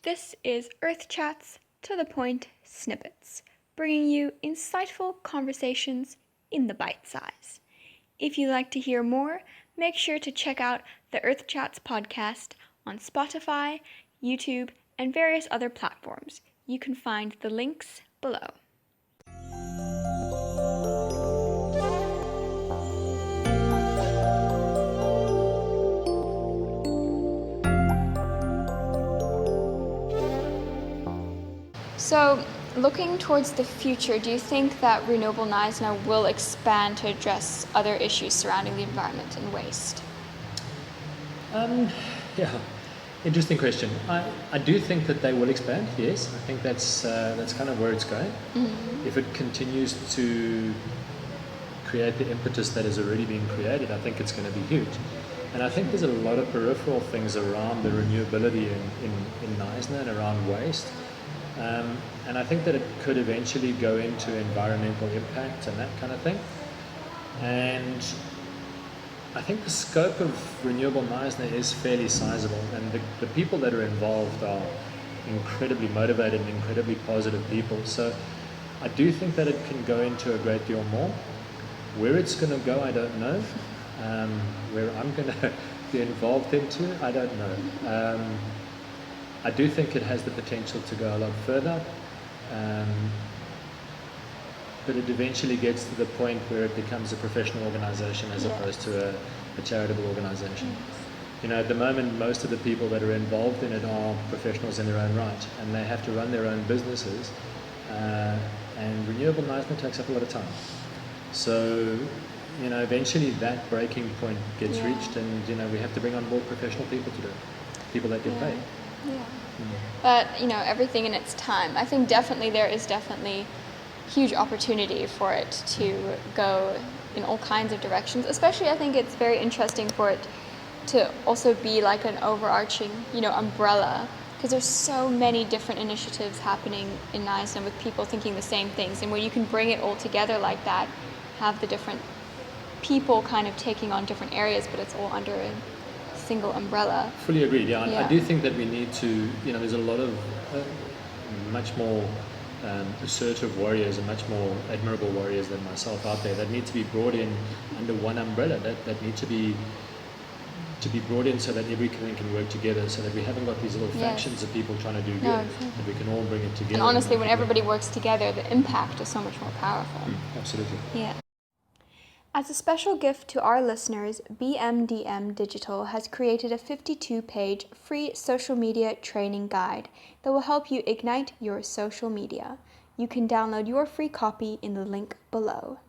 This is Earth Chats to the Point Snippets, bringing you insightful conversations in the bite size. If you'd like to hear more, make sure to check out the Earth Chats podcast on Spotify, YouTube, and various other platforms. You can find the links below. So, looking towards the future, do you think that Renew Able Knysna will expand to address other issues surrounding the environment and waste? Yeah, interesting question. I do think that they will expand. Yes, I think that's kind of where it's going. Mm-hmm. If it continues to create the impetus that has already been created, I think it's going to be huge. And I think there's a lot of peripheral things around the renewability in Knysna and around waste. And I think that it could eventually go into environmental impact and that kind of thing. And I think the scope of Renew Able Knysna is fairly sizable, and the people that are involved are incredibly motivated and incredibly positive people. So I do think that it can go into a great deal more. Where it's going to go, I don't know. Where I'm going to be involved into, I don't know. I do think it has the potential to go a lot further, but it eventually gets to the point where it becomes a professional organization as opposed to a charitable organization. You know, at the moment, most of the people that are involved in it are professionals in their own right, and they have to run their own businesses, and Renew Able Knysna takes up a lot of time. So, you know, eventually that breaking point gets reached, and, you know, we have to bring on board professional people to do it, people that get paid. Yeah. But, you know, everything in its time. I think there is huge opportunity for it to go in all kinds of directions. Especially, I think it's very interesting for it to also be like an overarching, you know, umbrella, because there's so many different initiatives happening in Knysna with people thinking the same things, and when you can bring it all together like that, have the different people kind of taking on different areas, but it's all under a single umbrella. Fully agreed, yeah. I do think that we need to, you know, there's a lot of much more assertive warriors and much more admirable warriors than myself out there that need to be brought in under one umbrella, that need to be brought in so that everything can work together, so that we haven't got these little factions of people trying to do good, exactly. that we can all bring it together. And honestly, when everybody works together, the impact is so much more powerful. Absolutely. Yeah. As a special gift to our listeners, BMDM Digital has created a 52-page free social media training guide that will help you ignite your social media. You can download your free copy in the link below.